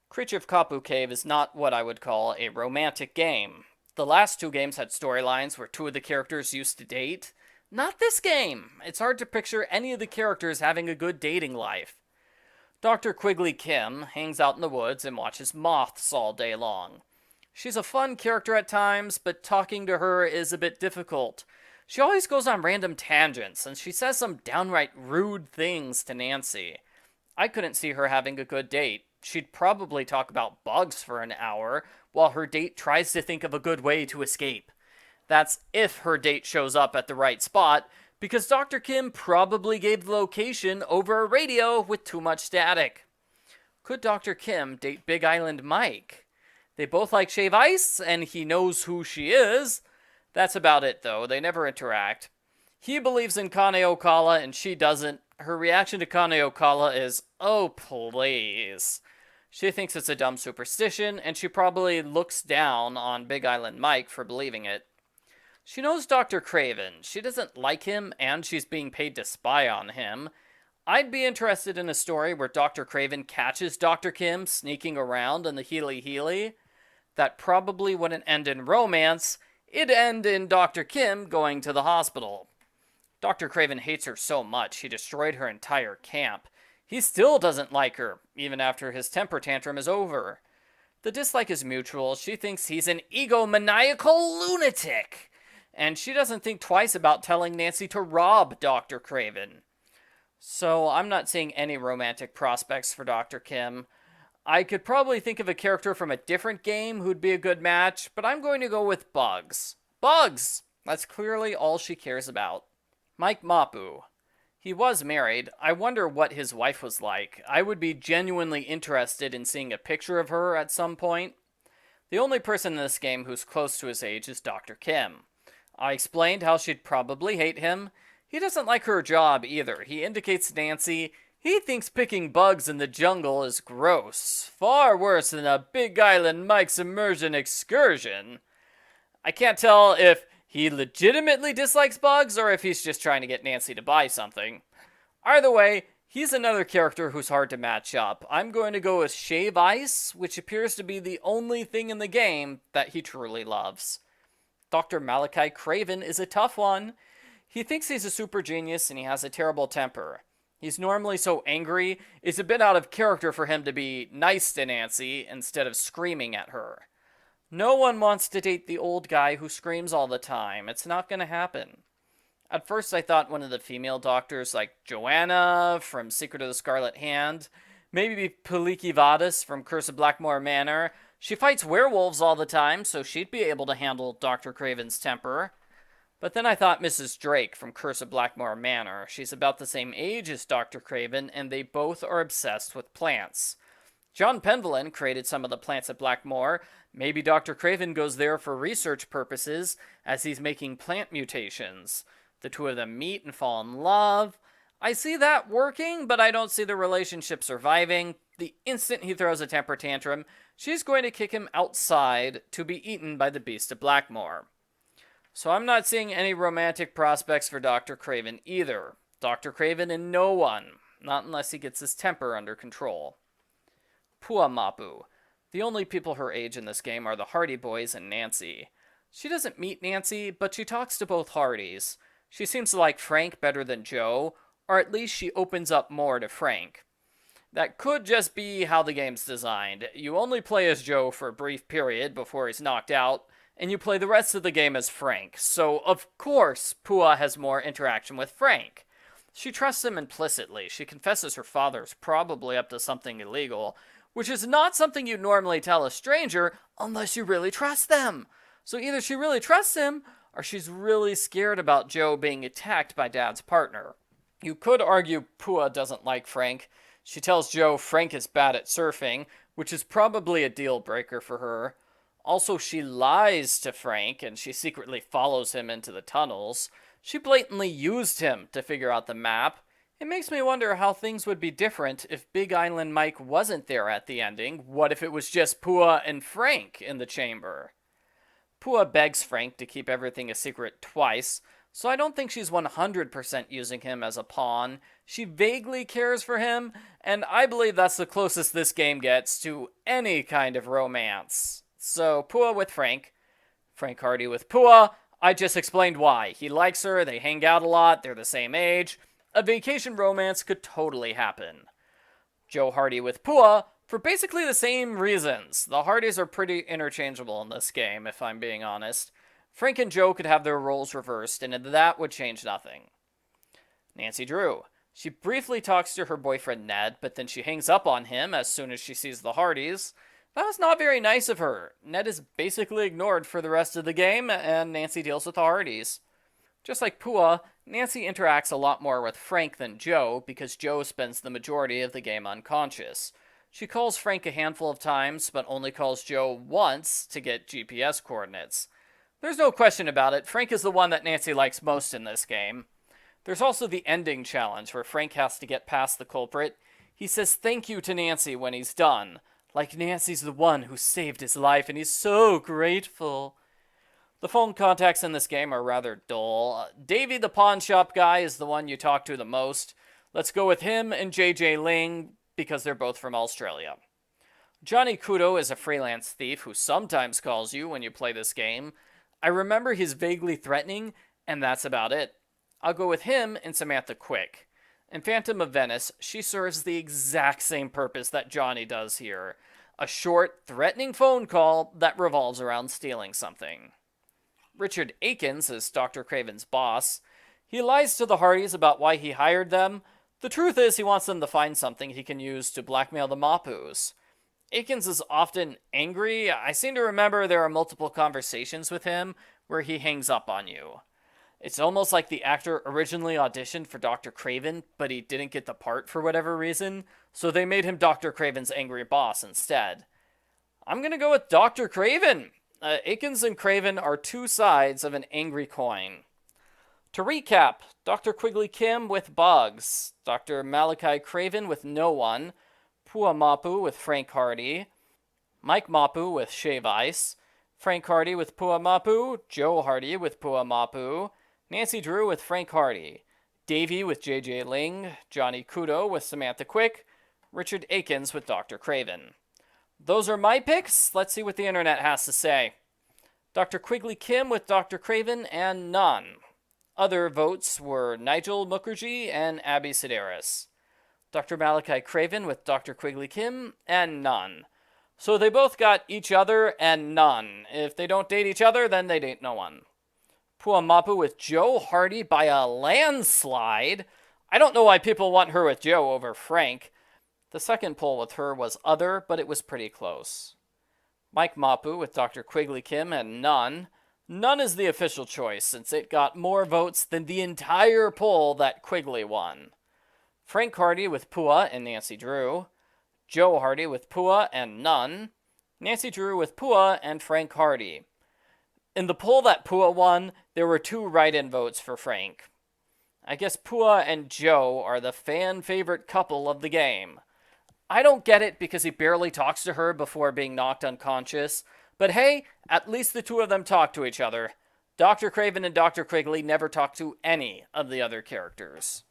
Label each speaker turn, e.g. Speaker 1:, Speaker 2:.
Speaker 1: Creature of Kapu Cave is not what I would call a romantic game. The last two games had storylines where two of the characters used to date. Not this game! It's hard to picture any of the characters having a good dating life. Dr. Quigley Kim hangs out in the woods and watches moths all day long. She's a fun character at times, but talking to her is a bit difficult. She always goes on random tangents, and she says some downright rude things to Nancy. I couldn't see her having a good date. She'd probably talk about bugs for an hour, while her date tries to think of a good way to escape. That's if her date shows up at the right spot, because Dr. Kim probably gave the location over a radio with too much static. Could Dr. Kim date Big Island Mike? They both like shave ice, and he knows who she is. That's about it, though. They never interact. He believes in Kane Okala, and she doesn't. Her reaction to Kane Okala is, oh, please. She thinks it's a dumb superstition, and she probably looks down on Big Island Mike for believing it. She knows Dr. Craven. She doesn't like him, and she's being paid to spy on him. I'd be interested in a story where Dr. Craven catches Dr. Kim sneaking around in the Healy Healy. That probably wouldn't end in romance. It'd end in Dr. Kim going to the hospital. Dr. Craven hates her so much he destroyed her entire camp. He still doesn't like her, even after his temper tantrum is over. The dislike is mutual. She thinks he's an egomaniacal lunatic. And she doesn't think twice about telling Nancy to rob Dr. Craven. So I'm not seeing any romantic prospects for Dr. Kim. I could probably think of a character from a different game who'd be a good match, but I'm going to go with Bugs. Bugs! That's clearly all she cares about. Mike Mapu. He was married. I wonder what his wife was like. I would be genuinely interested in seeing a picture of her at some point. The only person in this game who's close to his age is Dr. Kim. I explained how she'd probably hate him. He doesn't like her job either. He indicates to Nancy he thinks picking bugs in the jungle is gross. Far worse than a Big Island Mike's immersion excursion. I can't tell if he legitimately dislikes bugs or if he's just trying to get Nancy to buy something. Either way, he's another character who's hard to match up. I'm going to go with Shave Ice, which appears to be the only thing in the game that he truly loves. Dr. Malachi Craven is a tough one. He thinks he's a super genius and he has a terrible temper. He's normally so angry, it's a bit out of character for him to be nice to Nancy instead of screaming at her. No one wants to date the old guy who screams all the time. It's not going to happen. At first I thought one of the female doctors like Joanna from Secret of the Scarlet Hand, maybe Peliki Vadis from Curse of Blackmore Manor. She fights werewolves all the time, so she'd be able to handle Dr. Craven's temper. But then I thought Mrs. Drake from Curse of Blackmore Manor. She's about the same age as Dr. Craven, and they both are obsessed with plants. John Penvelin created some of the plants at Blackmore. Maybe Dr. Craven goes there for research purposes as he's making plant mutations. The two of them meet and fall in love. I see that working, but I don't see the relationship surviving. The instant he throws a temper tantrum, she's going to kick him outside to be eaten by the beast of Blackmore. So I'm not seeing any romantic prospects for Dr. Craven either. Dr. Craven and no one, not unless he gets his temper under control. Pua Mapu. The only people her age in this game are the Hardy Boys and Nancy. She doesn't meet Nancy, but she talks to both Hardys. She seems to like Frank better than Joe, or at least she opens up more to Frank. That could just be how the game's designed. You only play as Joe for a brief period before he's knocked out, and you play the rest of the game as Frank. So, of course, Pua has more interaction with Frank. She trusts him implicitly. She confesses her father's probably up to something illegal, which is not something you'd normally tell a stranger unless you really trust them. So either she really trusts him, or she's really scared about Joe being attacked by Dad's partner. You could argue Pua doesn't like Frank. She tells Joe Frank is bad at surfing, which is probably a deal breaker for her. Also, she lies to Frank, and she secretly follows him into the tunnels. She blatantly used him to figure out the map. It makes me wonder how things would be different if Big Island Mike wasn't there at the ending. What if it was just Pua and Frank in the chamber? Pua begs Frank to keep everything a secret twice, so I don't think she's 100% using him as a pawn. She vaguely cares for him, and I believe that's the closest this game gets to any kind of romance. So, Pua with Frank, Frank Hardy with Pua. I just explained why. He likes her, they hang out a lot, they're the same age. A vacation romance could totally happen. Joe Hardy with Pua, for basically the same reasons. The Hardys are pretty interchangeable in this game, if I'm being honest. Frank and Joe could have their roles reversed, and that would change nothing. Nancy Drew. She briefly talks to her boyfriend Ned, but then she hangs up on him as soon as she sees the Hardys. That was not very nice of her. Ned is basically ignored for the rest of the game, and Nancy deals with the Hardys. Just like Pua, Nancy interacts a lot more with Frank than Joe, because Joe spends the majority of the game unconscious. She calls Frank a handful of times, but only calls Joe once to get GPS coordinates. There's no question about it, Frank is the one that Nancy likes most in this game. There's also the ending challenge, where Frank has to get past the culprit. He says thank you to Nancy when he's done. Like Nancy's the one who saved his life, and he's so grateful. The phone contacts in this game are rather dull. Davey the pawn shop guy is the one you talk to the most. Let's go with him and JJ Ling, because they're both from Australia. Johnny Kudo is a freelance thief who sometimes calls you when you play this game. I remember he's vaguely threatening, and that's about it. I'll go with him and Samantha Quick. In Phantom of Venice, she serves the exact same purpose that Johnny does here. A short, threatening phone call that revolves around stealing something. Richard Akins is Dr. Craven's boss. He lies to the Hardys about why he hired them. The truth is he wants them to find something he can use to blackmail the Mapus. Akins is often angry. I seem to remember there are multiple conversations with him where he hangs up on you. It's almost like the actor originally auditioned for Dr. Craven, but he didn't get the part for whatever reason, so they made him Dr. Craven's angry boss instead. I'm gonna go with Dr. Craven! Akins and Craven are two sides of an angry coin. To recap, Dr. Quigley Kim with Bugs, Dr. Malachi Craven with No One, Pua Mapu with Frank Hardy, Mike Mapu with Shave Ice, Frank Hardy with Pua Mapu, Joe Hardy with Pua Mapu, Nancy Drew with Frank Hardy, Davey with JJ Ling, Johnny Kudo with Samantha Quick, Richard Akins with Dr. Craven. Those are my picks. Let's see what the internet has to say. Dr. Quigley Kim with Dr. Craven and none. Other votes were Nigel Mukherjee and Abby Sedaris. Dr. Malachi Craven with Dr. Quigley Kim and none. So they both got each other and none. If they don't date each other, then they date no one. Pua Mapu with Joe Hardy by a landslide. I don't know why people want her with Joe over Frank. The second poll with her was other, but it was pretty close. Mike Mapu with Dr. Quigley Kim and none. None is the official choice, since it got more votes than the entire poll that Quigley won. Frank Hardy with Pua and Nancy Drew. Joe Hardy with Pua and none. Nancy Drew with Pua and Frank Hardy. In the poll that Pua won, there were 2 write-in votes for Frank. I guess Pua and Joe are the fan-favorite couple of the game. I don't get it because he barely talks to her before being knocked unconscious, but hey, at least the 2 of them talk to each other. Dr. Craven and Dr. Quigley never talk to any of the other characters.